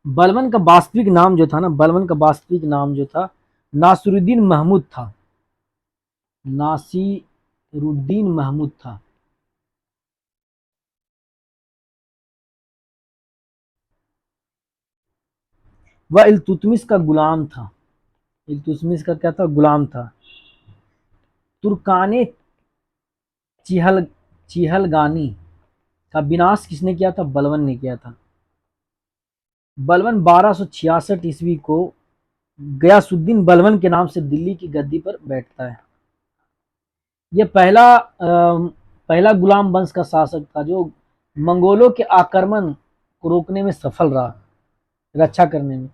बलबन का वास्तविक नाम जो था ना, बलबन का वास्तविक नाम जो था नासिरुद्दीन महमूद था। नासिरुद्दीन महमूद था। वह इल्तुतमिश का गुलाम था। इल्तुतमिश का क्या था? गुलाम था। तुर्काने चिहल चिहलगानी का विनाश किसने किया था? बलबन ने किया था। बलबन 1266 ईस्वी को गयासुद्दीन बलबन के नाम से दिल्ली की गद्दी पर बैठता है। यह पहला गुलाम वंश का शासक था जो मंगोलों के आक्रमण को रोकने में सफल रहा, रक्षा करने में।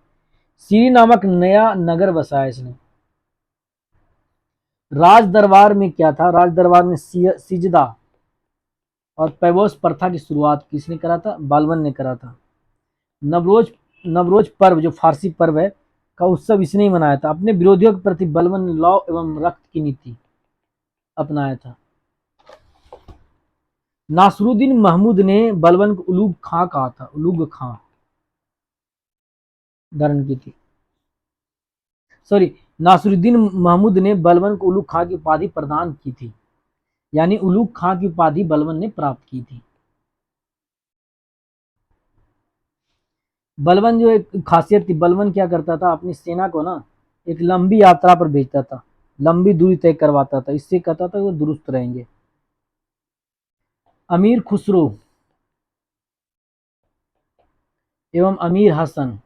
सीरी नामक नया नगर बसाया इसने। राज दरबार में क्या था? राज दरबार में सिजदा और पैबोस प्रथा की शुरुआत किसने करा था? बालबन ने करा था। नवरोज नवरोज पर्व जो फारसी पर्व है का उत्सव इसने ही मनाया था। अपने विरोधियों के प्रति बलबन ने लौ एवं रक्त की नीति अपनाया था। नासरुद्दीन महमूद ने बलबन को उलूग खां कहा था। उलूग खां धारण की थी। सॉरी, नासरुद्दीन महमूद ने बलबन को उलूग खां की उपाधि प्रदान की थी, यानी उलूग खां की उपाधि बलबन ने प्राप्त की थी। बलबन जो एक खासियत थी, बलबन क्या करता था, अपनी सेना को ना एक लंबी यात्रा पर भेजता था, लंबी दूरी तय करवाता था। इससे कहता था वो दुरुस्त रहेंगे। अमीर खुसरो एवं अमीर हसन,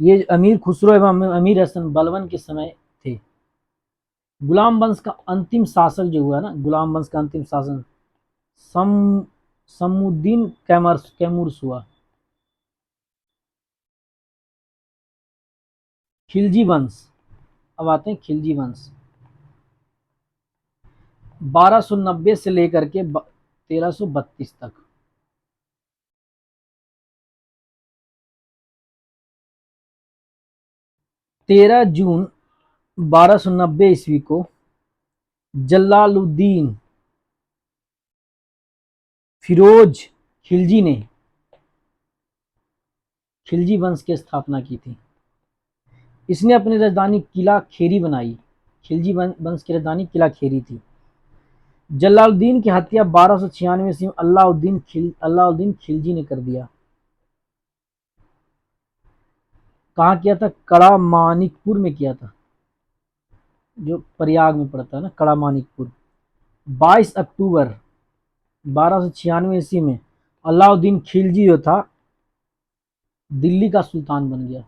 ये अमीर खुसरो एवं अमीर हसन बलबन के समय थे। गुलाम वंश का अंतिम शासक जो हुआ ना, गुलाम वंश का अंतिम शासन सम समुद्दीन कैमूर्स हुआ। खिलजी वंश, अब आते हैं खिलजी वंश। 1290 से लेकर के 1332 तक। 13 जून 1290 ईस्वी को जलालुद्दीन फिरोज खिलजी ने खिलजी वंश की स्थापना की थी। इसने अपनी राजधानी किला खेरी बनाई। खिलजी वंश की राजधानी किला खेरी थी। जलालुद्दीन की हत्या 1296 ईस्वी में अलाउद्दीन खिलजी ने कर दिया। कहाँ किया था? कड़ा मानिकपुर में किया था, जो प्रयाग में पड़ता है ना, कड़ा मानिकपुर। 22 अक्टूबर 1296 ईस्वी में अलाउद्दीन खिलजी जो था दिल्ली का सुल्तान बन गया।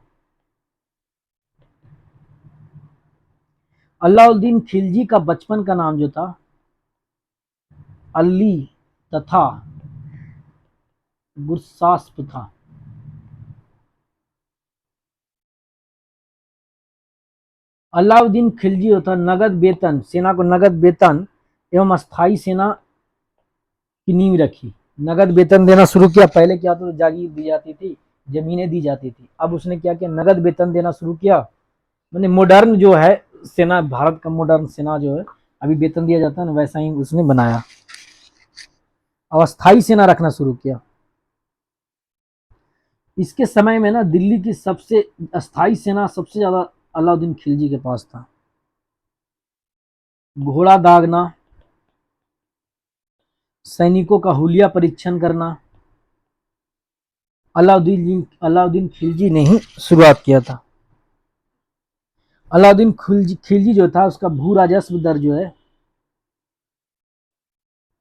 अलाउद्दीन खिलजी का बचपन का नाम जो था अली तथा गुरसास्प था। अलाउद्दीन खिलजी जो था नगद वेतन, सेना को नगद वेतन एवं अस्थाई सेना की नींव रखी। नगद वेतन देना शुरू किया। पहले क्या तो जागीर दी जाती थी, जमीनें दी जाती थी। अब उसने क्या किया? नगद वेतन देना शुरू किया। मैंने मॉडर्न जो है सेना, भारत का मॉडर्न सेना जो है अभी वेतन दिया जाता है ना, वैसा ही उसने बनाया। अस्थाई सेना रखना शुरू किया। इसके समय में ना दिल्ली की सबसे अस्थाई सेना सबसे ज्यादा अलाउद्दीन खिलजी के पास था। घोड़ा दागना, सैनिकों का हुलिया परीक्षण करना अलाउद्दीन खिलजी ने ही शुरुआत किया था। अलाउद्दीन खिलजी जो था उसका भू राजस्व दर जो है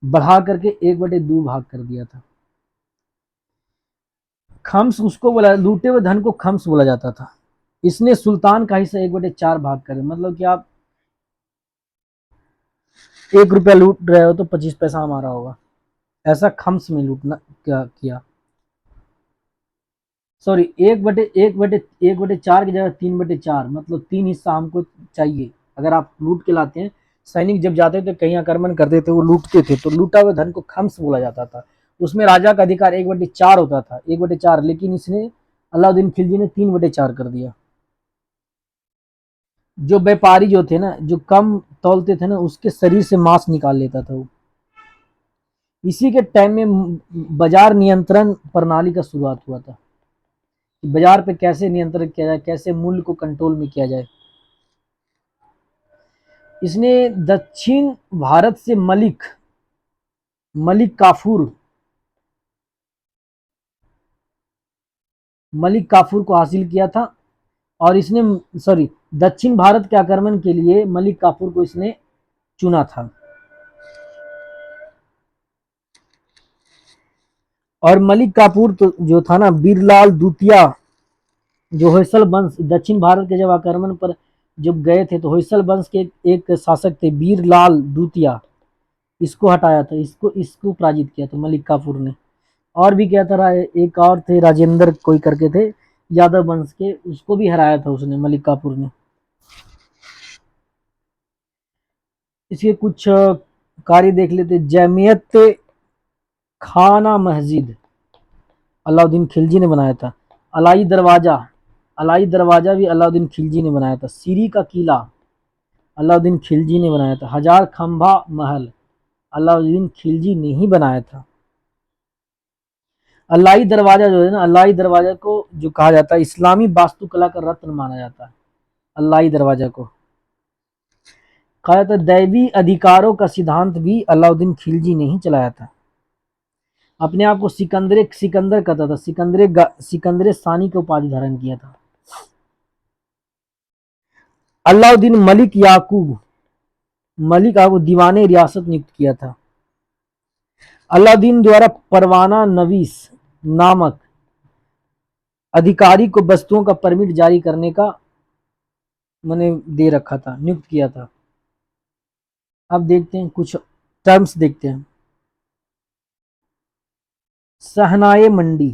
बढ़ा करके 1/2 भाग कर दिया था। खम्स उसको बोला, लूटे हुए धन को खम्स बोला जाता था। इसने सुल्तान का हिस्सा 1/4 भाग कर, मतलब कि आप 1 रुपया लूट रहे हो तो 25 पैसा हमारा होगा, ऐसा खम्स में लूटना क्या किया। सॉरी, 1/4 की जगह 3/4, मतलब 3 हिस्सा हमको चाहिए। अगर आप लूट के लाते हैं, सैनिक जब जाते थे कहीं आक्रमण करते थे, वो लूटते थे, तो लूटा हुआ धन को खम्स बोला जाता था। उसमें राजा का अधिकार 1/4 होता था, 1/4, लेकिन इसने अलाउद्दीन खिलजी ने 3/4 कर दिया। जो व्यापारी जो थे ना, जो कम तौलते थे ना, उसके शरीर से मांस निकाल लेता था वो। इसी के टाइम में बाजार नियंत्रण प्रणाली का शुरुआत हुआ था कि बाजार पे कैसे नियंत्रण किया जाए, कैसे मूल्य को कंट्रोल में किया जाए। इसने दक्षिण भारत से मलिक मलिक काफूर मलिक काफूर को हासिल किया था। और इसने सॉरी दक्षिण भारत के आक्रमण के लिए मलिक काफूर को इसने चुना था। और मलिक काफूर तो जो था ना, बीरलाल दूतिया, जो होयसल वंश दक्षिण भारत के जब आक्रमण पर जब गए थे तो होयसल वंश के एक शासक थे बीरलाल दूतिया, इसको हटाया था, इसको इसको पराजित किया था मलिक काफूर ने। और भी क्या था, एक और थे राजेंद्र कोई करके थे यादव वंश के, उसको भी हराया था उसने, मलिक काफूर ने। इसके कुछ कार्य देख लेते। जैमियत खाना मस्जिद अलाउद्दीन खिलजी ने बनाया था। अलाई दरवाजा भी अलाउद्दीन खिलजी ने बनाया था। सीरी का किला अलाउद्दीन खिलजी ने बनाया था। हजार खंभा महल अलाउद्दीन खिलजी ने ही बनाया था। अलाई दरवाजा जो है ना, अलाई दरवाजा को जो कहा जाता है इस्लामी वास्तुकला का रत्न माना जाता है। अलाई दरवाजा को कहा जाता है दैवी अधिकारों का सिद्धांत भी अलाउद्दीन खिलजी ने ही चलाया था। अपने आप को सिकंदर कहता था, सिकंदर सानी का उपाधि धारण किया था। अलाउद्दीन मलिक याकूब दीवाने रियासत नियुक्त किया था। अलाउद्दीन द्वारा परवाना नवीस नामक अधिकारी को वस्तुओं का परमिट जारी करने का मैंने दे रखा था, नियुक्त किया था। अब देखते हैं कुछ टर्म्स देखते हैं। सहनाए मंडी,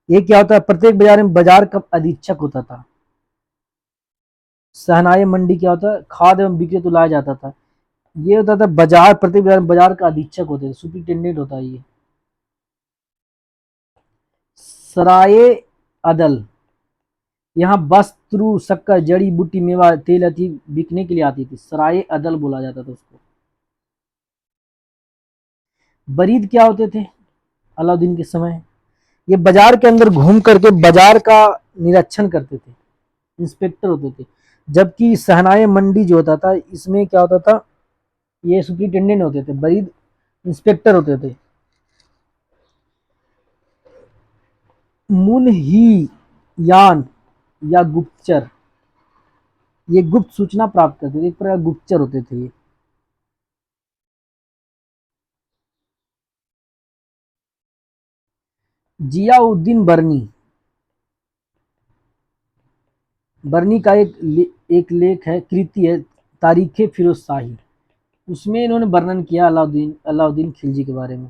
ये क्या होता है? प्रत्येक बाजार में बाजार का अधीक्षक होता था। सहनाए मंडी क्या होता है? खाद्य एवं बिक्री तो लाया जाता था। ये होता था बाजार, प्रत्येक बाजार में बाजार का अधीक्षक होते थे, सुपरिटेंडेंट होता है ये। सराय अदल, यहाँ वस्त्र शक्कर जड़ी बूटी मेवा तेल आदि बिकने के लिए आती थी, सराय अदल बोला जाता था उसको। बरीद क्या होते थे अलाउद्दीन के समय? ये बाजार के अंदर घूम करके बाजार का निरीक्षण करते थे, इंस्पेक्टर होते थे। जबकि सहनाए मंडी जो होता था इसमें क्या होता था, ये सुपरिटेंडेंट होते थे, बरीद इंस्पेक्टर होते थे। मुनहियान या गुप्तचर, ये गुप्त सूचना प्राप्त करते थे, एक प्रकार गुप्तचर होते थे ये। जियाउद्दीन बर्नी का एक लेख है, कृति है तारीखे फिरोज शाही, उसमें इन्होंने वर्णन किया अलाउद्दीन खिलजी के बारे में।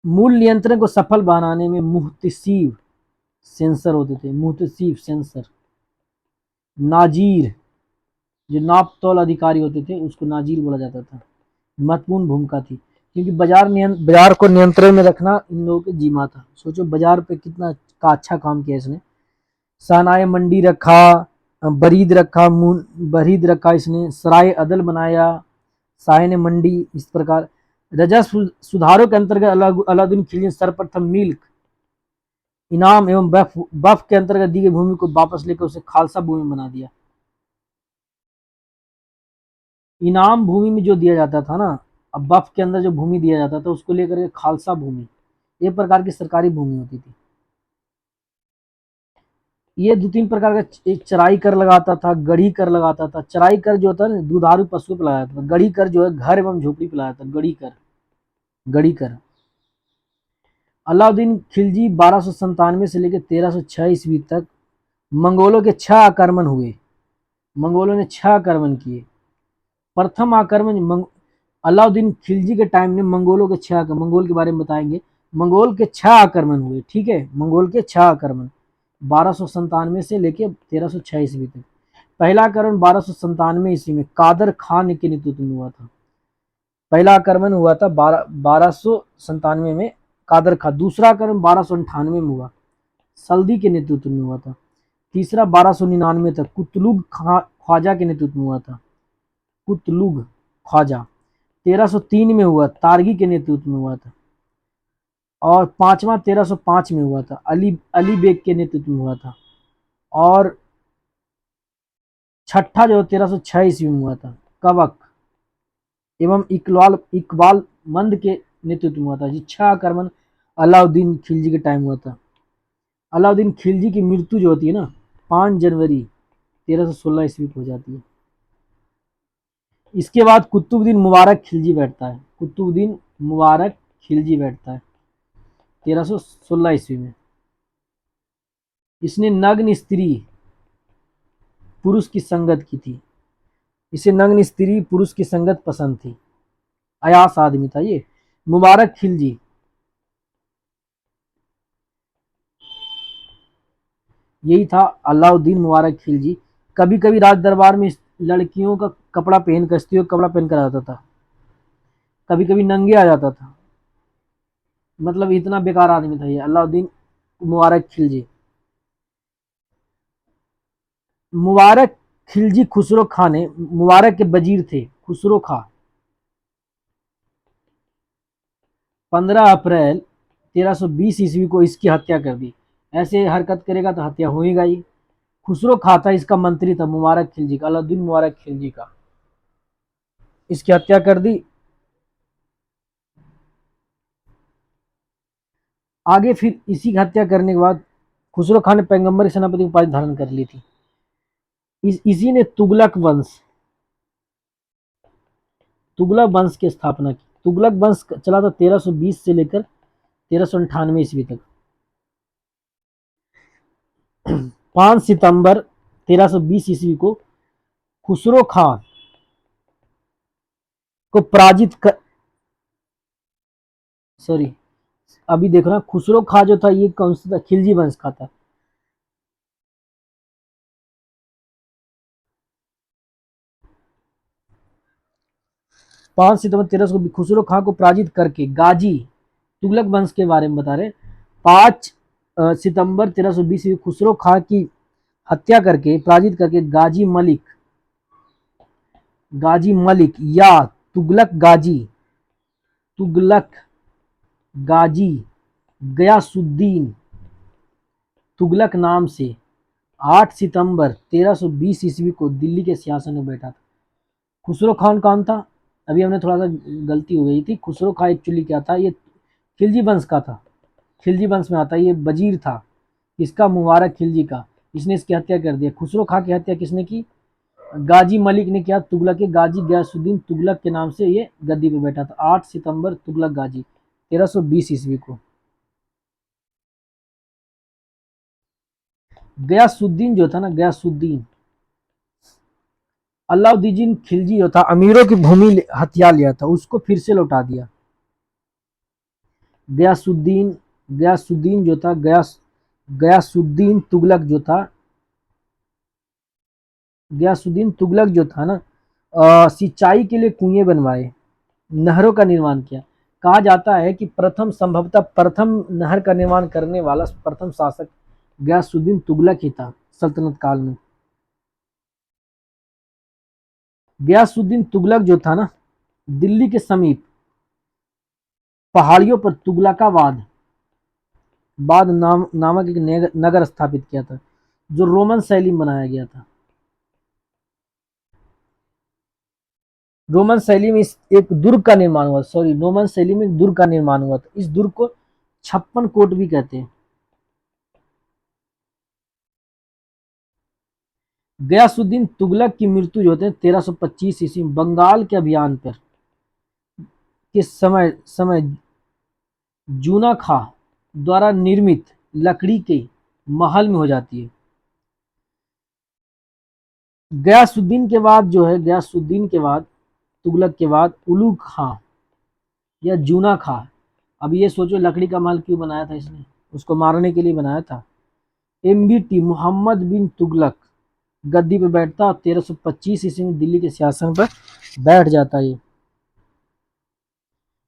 मूल नियंत्रण को सफल बनाने में मुहतसिब सेंसर होते थे, मुहतसिब सेंसर। नाजीर, जो नाप तौल अधिकारी होते थे उसको नाजीर बोला जाता था। महत्वपूर्ण भूमिका थी क्योंकि बाजार को नियंत्रण में रखना इन लोगों के जिम्मा था। सोचो बाजार पे कितना का अच्छा काम किया इसने। सानाए मंडी रखा, बरीद रखा, बरीद रखा इसने, सराय अदल बनाया, शाह ने मंडी, इस प्रकार रजा सुधारों के अंतर्गत अलाउद्दीन खिलजी ने सर्वप्रथम मिल्क इनाम एवं बफ के अंतर्गत दी गई भूमि को वापस लेकर उसे खालसा भूमि बना दिया। इनाम भूमि में जो दिया जाता था ना, अब बफ के अंदर जो भूमि दिया जाता था उसको लेकर के खालसा भूमि, ये प्रकार की सरकारी भूमि होती थी। ये दो तीन प्रकार का, एक चराई कर लगाता था, गढ़ी कर लगाता था। चराई कर जो होता है ना, दुधारू पशु पे लगाया था। गढ़ी कर जो है घर एवं झोपड़ी पे लगाया था, गढ़ी कर। अलाउद्दीन खिलजी 1297 से लेकर 1306 ईस्वी तक मंगोलों के 6 आक्रमण हुए। मंगोलों ने 6 आक्रमण किए। प्रथम आक्रमण अलाउद्दीन खिलजी के टाइम में मंगोलों के 6 मंगोल के बारे में बताएंगे। मंगोल के 6 आक्रमण हुए, ठीक है, मंगोल के 6 आक्रमण 1297 से लेकर 1306 ईस्वी तक। पहला आक्रमण 1297 ईस्वी में कादर खान के नेतृत्व में हुआ था। पहला आक्रमण हुआ था 1297 में कादर खान। दूसरा आक्रमण 1298 में हुआ सल्दी के नेतृत्व में हुआ था। तीसरा 1299 तक कुतलुग ख्वाजा के नेतृत्व में हुआ था, कुतलुग ख्वाजा। 1303 में हुआ, तारगी के नेतृत्व में हुआ था। और पांचवा 1305 में हुआ था, अली अली बेग के नेतृत्व में हुआ था। और छठा जो 1306 ईस्वी में हुआ था, कबक एवं इकबाल मंद के नेतृत्व में हुआ था। जी, 6 आक्रमण अलाउद्दीन खिलजी के टाइम हुआ था। अलाउद्दीन खिलजी की मृत्यु जो होती है ना 5 जनवरी 1316 ईस्वी को हो जाती है। इसके बाद कुतुबुद्दीन मुबारक खिलजी बैठता है, कुतुबुद्दीन मुबारक खिलजी बैठता है 1316 ईस्वी में। इसने नग्न स्त्री पुरुष की संगत की थी, इसे नग्न स्त्री पुरुष की संगत पसंद थी, अयास आदमी था ये मुबारक खिलजी। यही था अलाउद्दीन मुबारक खिलजी। कभी कभी राज दरबार में लड़कियों का कपड़ा पहनकर, स्त्रियों का कपड़ा पहनकर आता था, कभी कभी नंगे आ जाता था। मतलब इतना बेकार आदमी था ये अलाउद्दीन मुबारक खिलजी। मुबारक खिलजी खुसरो खां ने, मुबारक के वजीर थे खुसरो खां, 15 अप्रैल 1320 ईस्वी को इसकी हत्या कर दी। ऐसे हरकत करेगा तो हत्या होएगा ही। खुसरो खां था इसका मंत्री था, मुबारक खिलजी का, अलाउद्दीन मुबारक खिलजी का। इसकी हत्या कर दी। आगे फिर इसी की हत्या करने के बाद खुसरो खां ने पैगंबर सेनापति की उपाधि धारण कर ली थी। इसी ने तुगलक वंश की स्थापना की। तुगलक वंश चला था 1320 से लेकर 1398 ईस्वी तक। 5 सितंबर 1320 ईस्वी को खुसरो खां को पराजित कर, सॉरी अभी देखो ना, खुसरो खां जो था ये कौन सा था, खिलजी वंश का था। पांच सितंबर 1300 खुसरो खां को पराजित करके गाजी, तुगलक वंश के बारे में बता रहे। 5 सितंबर 1320 में खुसरो खां की हत्या करके, पराजित करके गाजी मलिक या तुगलक गाजी, तुगलक गाजी गयासुद्दीन तुगलक नाम से 8 सितंबर 1320 ईस्वी को दिल्ली के सिंहासन में बैठा था। खुसरो खान कौन था? अभी हमने थोड़ा सा गलती हो गई थी। खुसरो खां एक्चुअली क्या था, ये खिलजी वंश का था, खिलजी वंश में आता है। ये वजीर था इसका, मुबारक खिलजी का। इसने इसकी हत्या कर दिया। खुसरो खां की हत्या किसने की? गाजी मलिक ने किया। तुगलक के गाजी गयासुद्दीन तुगलक के नाम से ये गद्दी पे बैठा था। 8 सितंबर तुगलक गाजी 1320 ईस्वी को। गयासुद्दीन जो था ना, गयासुद्दीन, अलाउद्दीन खिलजी जो था अमीरों की भूमि हथिया लिया था, उसको फिर से लौटा दिया। गयासुद्दीन गयासुद्दीन जो था, गयासुद्दीन तुगलक जो था, गयासुद्दीन तुगलक जो था ना, सिंचाई के लिए कुएं बनवाए, नहरों का निर्माण किया। कहा जाता है कि संभवतः प्रथम नहर का निर्माण करने वाला प्रथम शासक गयासुद्दीन तुगलक ही था सल्तनत काल में। गयासुद्दीन तुगलक जो था ना, दिल्ली के समीप पहाड़ियों पर तुगलकाबाद नामक एक नगर स्थापित किया था, जो रोमन शैली में बनाया गया था। रोमन शैली में एक दुर्ग का निर्माण हुआ, सॉरी रोमन शैली में एक दुर्ग का निर्माण हुआ था। इस दुर्ग को 56 कोट भी कहते हैं। गयासुद्दीन तुगलक की मृत्यु जो होते हैं 1325 ईस्वी में बंगाल के अभियान पर के समय जूना खां द्वारा निर्मित लकड़ी के महल में हो जाती है। गयासुद्दीन के बाद जो है, गयासुद्दीन के बाद, तुगलक के बाद उलू खां या जूना खां। अब ये सोचो लकड़ी का महल क्यों बनाया था इसने? उसको मारने के लिए बनाया था। एमबीटी मोहम्मद बिन तुगलक गद्दी पे बैठता और 1325 ईस्वी में दिल्ली के सिंहासन पर बैठ जाता। ये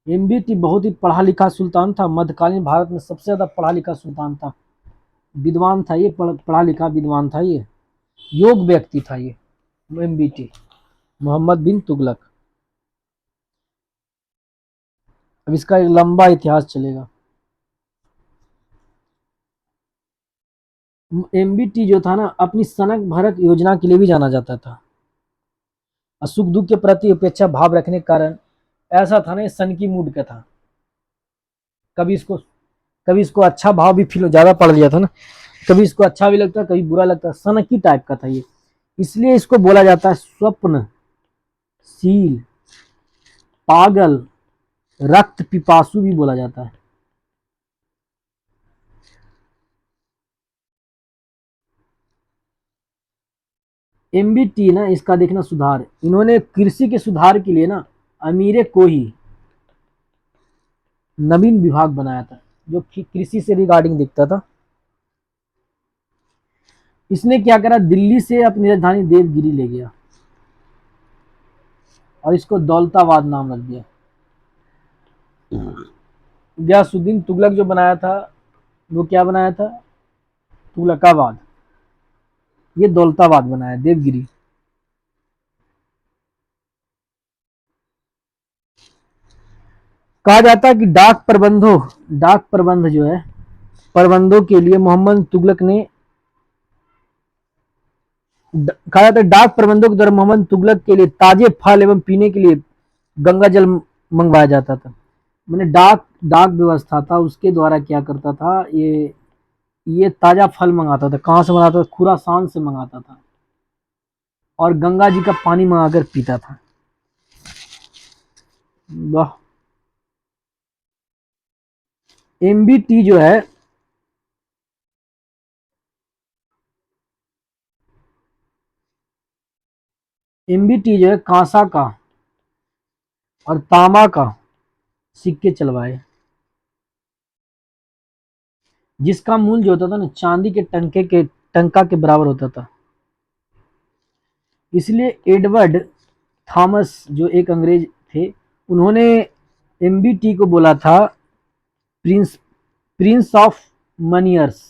एमबीटी बहुत ही पढ़ा लिखा सुल्तान था, मध्यकालीन भारत में सबसे ज्यादा पढ़ा लिखा सुल्तान था। विद्वान था ये, पढ़ा लिखा विद्वान था ये, योग व्यक्ति था ये एमबीटी, मोहम्मद बिन तुगलक। अब इसका एक लंबा इतिहास चलेगा। एमबीटी जो था ना, अपनी सनक भरक योजना के लिए भी जाना जाता था, और सुख दुख के प्रति उपेक्षा भाव रखने के कारण ऐसा था ना, ये सन की मूड का था। कभी इसको कभी इसको अच्छा भाव भी फील ज्यादा पड़ लिया था ना, कभी इसको अच्छा भी लगता, कभी बुरा लगता, सनकी टाइप का था ये। इसलिए इसको बोला जाता है स्वप्नशील, पागल, रक्त पिपासु भी बोला जाता है। एमबीटी ना, इसका देखना सुधार, इन्होंने कृषि के सुधार के लिए ना अमीरे को ही नवीन विभाग बनाया था, जो कृषि से रिगार्डिंग दिखता था। इसने क्या करा, दिल्ली से अपनी राजधानी देवगिरी ले गया और इसको दौलताबाद नाम रख दिया। गयासुद्दीन तुगलक जो बनाया था, वो क्या बनाया था, तुगलकाबाद, ये दौलताबाद बनाया, देवगिरी। कहा जाता है कि डाक प्रबंध जो है, प्रबंधों के लिए मोहम्मद तुगलक ने, कहा जाता है डाक प्रबंधों के द्वारा मोहम्मद तुगलक के लिए ताजे फल एवं पीने के लिए गंगा जल मंगवाया जाता था। मैंने डाक डाक व्यवस्था था, उसके द्वारा क्या करता था, ये ताजा फल मंगाता था। कहाँ से मंगाता था, खुरासान से मंगाता था, और गंगा जी का पानी मंगाकर पीता था। वाह। एमबीटी जो है, एमबीटी जो है कांसा का और तांबा का सिक्के चलवाए, जिसका मूल्य जो होता था ना, चांदी के टंका के बराबर होता था। इसलिए एडवर्ड थॉमस जो एक अंग्रेज थे, उन्होंने एमबीटी को बोला था prince prince of moneyers,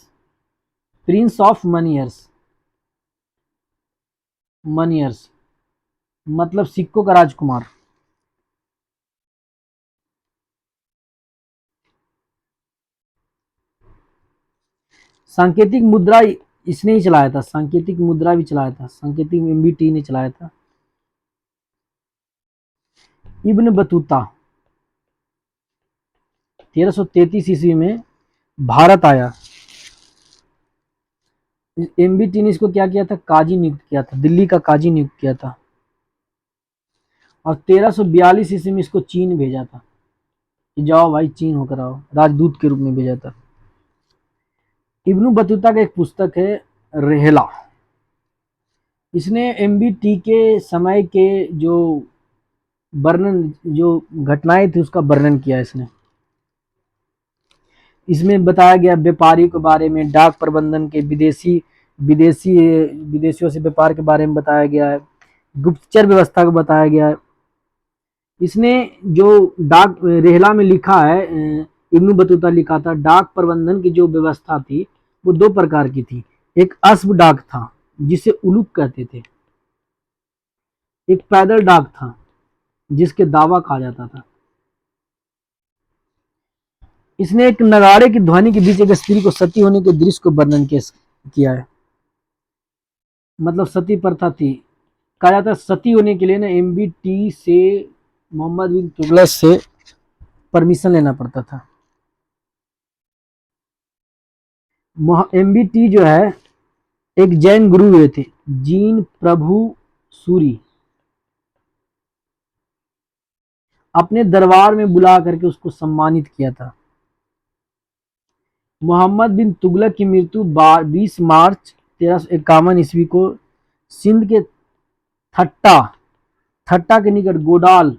prince of moneyers, moneyers मतलब सिक्कों का राजकुमार। सांकेतिक मुद्रा इसने ही चलाया था, सांकेतिक मुद्रा भी चलाया था, सांकेतिक एमबीटी ने चलाया था। इब्न बतूता 1333 ईस्वी में भारत आया। एमबीटी ने इसको क्या किया था, काजी नियुक्त किया था, दिल्ली का काजी नियुक्त किया था, और 1342 ईस्वी में इसको चीन भेजा था कि जाओ भाई चीन होकर आओ, राजदूत के रूप में भेजा था। इब्न बतूता का एक पुस्तक है रेहला, इसने एमबीटी के समय के जो वर्णन, जो घटनाएं थी उसका वर्णन किया इसने। इसमें बताया गया व्यापारी के बारे में, डाक प्रबंधन के, विदेशी विदेशियों से व्यापार के बारे में बताया गया है, गुप्तचर व्यवस्था को बताया गया है। इसने जो डाक रेहला में लिखा है, इब्न बतूता लिखा था, डाक प्रबंधन की जो व्यवस्था थी वो दो प्रकार की थी। एक अस्ब डाक था जिसे उलूक कहते थे, एक पैदल डाक था जिसके दावा कहा जाता था। इसने एक नगाड़े की ध्वनि के बीच एक स्त्री को सती होने के दृश्य को वर्णन किया है, मतलब सती प्रथा थी। कहा जाता है सती होने के लिए ना एमबीटी से, मोहम्मद बिन तुगलक से परमिशन लेना पड़ता था। एमबीटी जो है एक जैन गुरु हुए थे, जीन प्रभु सूरी, अपने दरबार में बुला करके उसको सम्मानित किया था। मोहम्मद बिन तुगलक की मृत्यु 20 मार्च 1351 ईस्वी को सिंध के थट्टा थट्टा के निकट गोडाल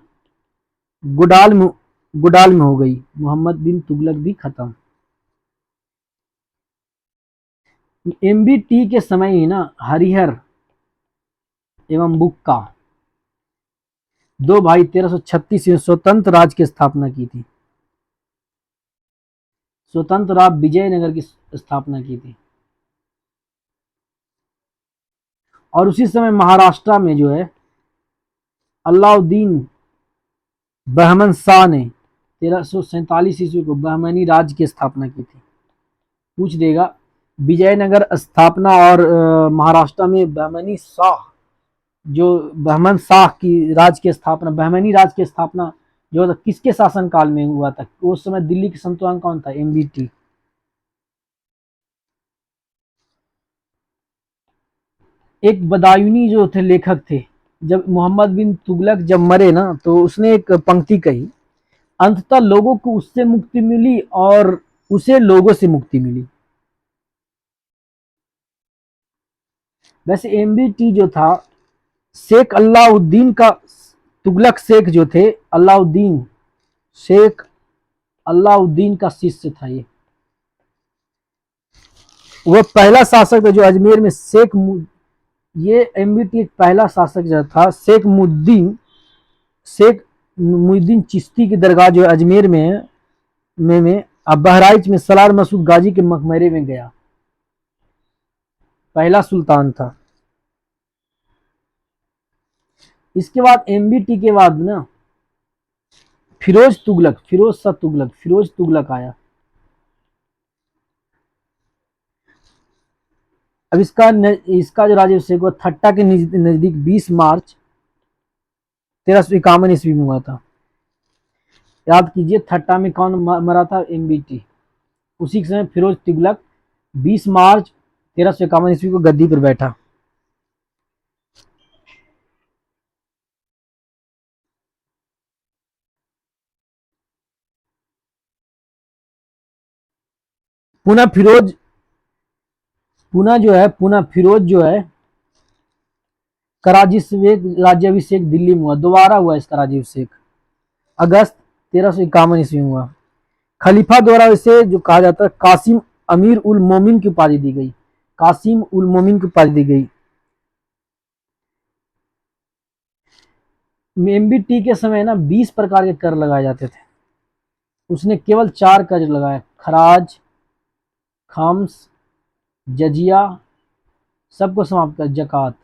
में गोडाल में हो गई। मोहम्मद बिन तुगलक भी खत्म। एमबीटी के समय ही ना हरिहर एवं बुक्का, दो भाई 1336 में स्वतंत्र राज्य की स्थापना की थी, स्वतंत्र राज्य विजयनगर की स्थापना की थी। और उसी समय महाराष्ट्र में जो है अलाउद्दीन बहमन शाह ने 1347 ईस्वी को बहमनी राज्य की स्थापना की थी। पूछ देगा विजयनगर स्थापना और महाराष्ट्र में बहमनी शाह जो बहमन शाह की राज की स्थापना, बहमनी राज की स्थापना जो था किसके शासनकाल में हुआ था? उस समय दिल्ली के संतुलन कौन था? एमबीटी। एक बदायूनी जो थे लेखक थे, जब मोहम्मद बिन तुगलक जब मरे ना तो उसने एक पंक्ति कही, अंततः लोगों को उससे मुक्ति मिली और उसे लोगों से मुक्ति मिली। वैसे एमबीटी जो था शेख अलाउद्दीन का, तुगलक शेख जो थे अलाउद्दीन, शेख अलाउद्दीन का शिष्य था ये। वह पहला शासक था जो अजमेर में ये एमबीटी पहला शासक जो था शेख मुद्दीन चिश्ती की दरगाह जो अजमेर में है में अब बहराइच में सलार मसूद गाजी के मकबरे में गया, पहला सुल्तान था। इसके बाद एमबीटी के बाद ना फिरोज तुगलक आया। अब इसका जो राज्याभिषेक हुआ थट्टा के नजदीक 20 मार्च 1351 ईस्वी में हुआ था। याद कीजिए थट्टा में कौन मरा था? एमबीटी। उसी समय फिरोज तुगलक 20 मार्च 1351 ईस्वी को गद्दी पर बैठा। पुनः फिरोज जो है का राज्याभिषेक दिल्ली में हुआ, दोबारा हुआ इसका राज्याभिषेक, अगस्त 1351 ईस्वी में हुआ। खलीफा द्वारा इसे जो कहा जाता है कासिम अमीर उल मोमिन की उपाधि दी गई, कासिम उल मोमिन की उपाधि दी गई। एमबीटी के समय ना 20 प्रकार के कर लगाए जाते थे, उसने केवल 4 कर लगाए, खराज, खम्स, जजिया, सबको समाप्त कर, जकात।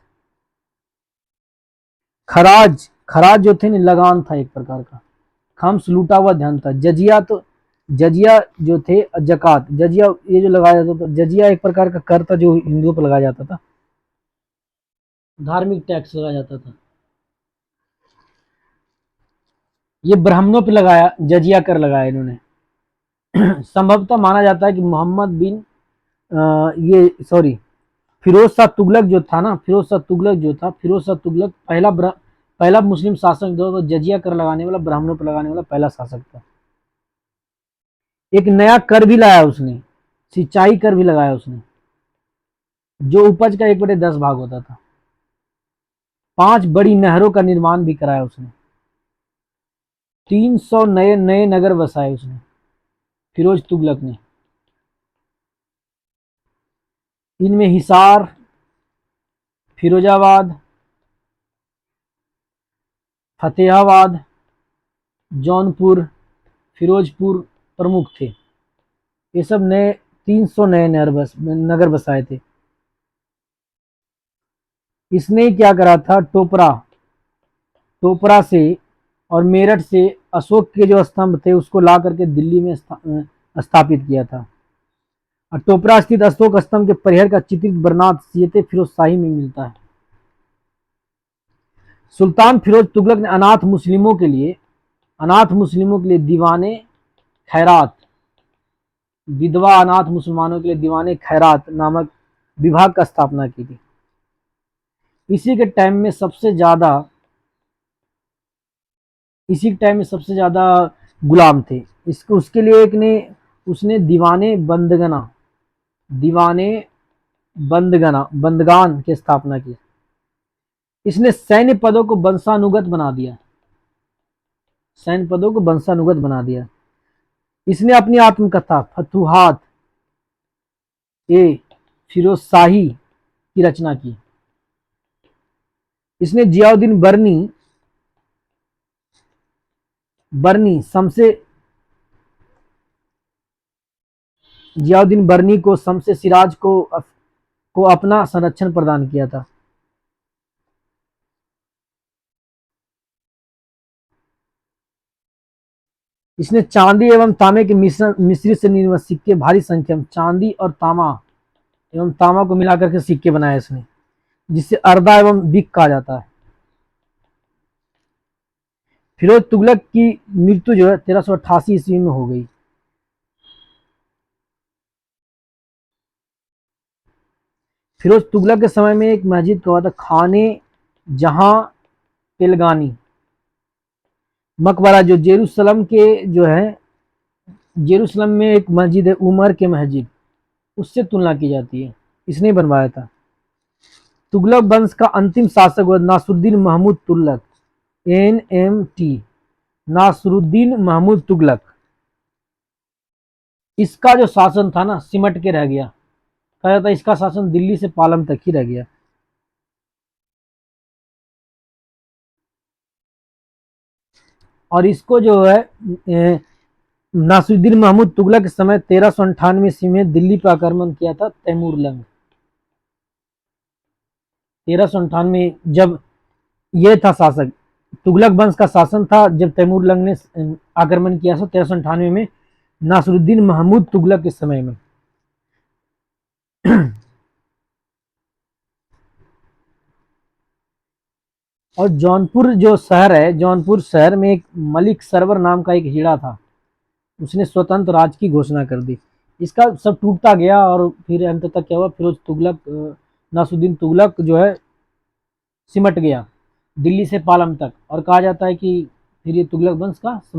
खराज जो थे ना लगान था एक प्रकार का, खम्स लूटा हुआ धन था, जजिया जो थे, जकात जजिया ये जो लगाया जाता था, जजिया एक प्रकार का कर था जो हिंदुओं पर लगाया जाता था, धार्मिक टैक्स लगाया जाता था। ये ब्राह्मणों पे लगाया, जजिया कर लगाया इन्होंने। संभवतः माना जाता है कि मोहम्मद बिन फिरोज शाह तुगलक जो था ना, फिरोज शाह तुगलक पहला मुस्लिम शासक जो तो जजिया कर लगाने वाला, ब्राह्मणों पर लगाने वाला पहला शासक था। एक नया कर भी लाया उसने, सिंचाई कर भी लगाया उसने, जो उपज का 1/10 भाग होता था। 5 बड़ी नहरों का निर्माण भी कराया उसने। 300 नए नए नगर बसाए उसने, फिरोज तुगलक ने। इनमें हिसार, फिरोजाबाद, फतेहाबाद, जौनपुर, फिरोजपुर प्रमुख थे। ये सब 300 नए नगर बसाए थे। इसने क्या करा था, टोपरा से और मेरठ से अशोक के जो स्तंभ थे उसको ला करके दिल्ली में स्थापित किया था। और टोपरा स्थित अशोक स्तंभ के परिहर का चित्रित बरनाथ सीयते फिरोज शाही में मिलता है। सुल्तान फिरोज तुगलक ने अनाथ मुस्लिमों के लिए दीवाने खैरात, विधवा अनाथ मुसलमानों के लिए दीवाने खैरात नामक विभाग का स्थापना की थी। इसी के टाइम में सबसे ज्यादा गुलाम थे। इसको उसके लिए उसने बंदगान की स्थापना की। इसने सैन्य पदों को वंशानुगत बना दिया। इसने अपनी आत्मकथा फतुहात ए फिरोज शाही की रचना की। इसने जियाउद्दीन बर्नी को शमसे सिराज को अपना संरक्षण प्रदान किया था। इसने चांदी एवं तांबे के मिश्रित से निर्मित सिक्के भारी संख्या में, चांदी और तांबा एवं तांबा को मिलाकर के सिक्के बनाए इसने, जिसे अर्दा एवं बिक कहा जाता है। फिरोज तुगलक की मृत्यु जो है 1388 ईस्वी में हो गई। फिरोज तुगलक के समय में एक मस्जिद का हुआ था, खाने जहां तेलगानी मकबरा, जो जेरूसलम के जो है, जेरूसलम में एक मस्जिद है उमर के मस्जिद, उससे तुलना की जाती है, इसने बनवाया था। तुगलक वंश का अंतिम शासक हुआ नासरुद्दीन महमूद तुगलक, NMT, नासरुद्दीन महमूद तुगलक। इसका जो शासन था ना सिमट के रह गया, कहा जाता है इसका शासन दिल्ली से पालम तक ही रह गया। और इसको जो है नासरुद्दीन महमूद तुगलक के समय 1398 ईस्वी में दिल्ली पर आक्रमण किया था तैमूर लंग। 1398 जब ये था शासक, तुगलक वंश का शासन था, जब तैमूर लंग ने आक्रमण किया था 1398 में नासरुद्दीन महमूद तुगलक के समय में। और जौनपुर जो शहर है, जौनपुर शहर में एक मलिक सरवर नाम का एक हीरा था, उसने स्वतंत्र राज्य की घोषणा कर दी। इसका सब टूटता गया और फिर अंत तक क्या हुआ, फिरोज तुगलक नासरुद्दीन तुगलक जो है सिमट गया दिल्ली से पालम तक, और कहा जाता है कि फिर ये तुगलक वंश का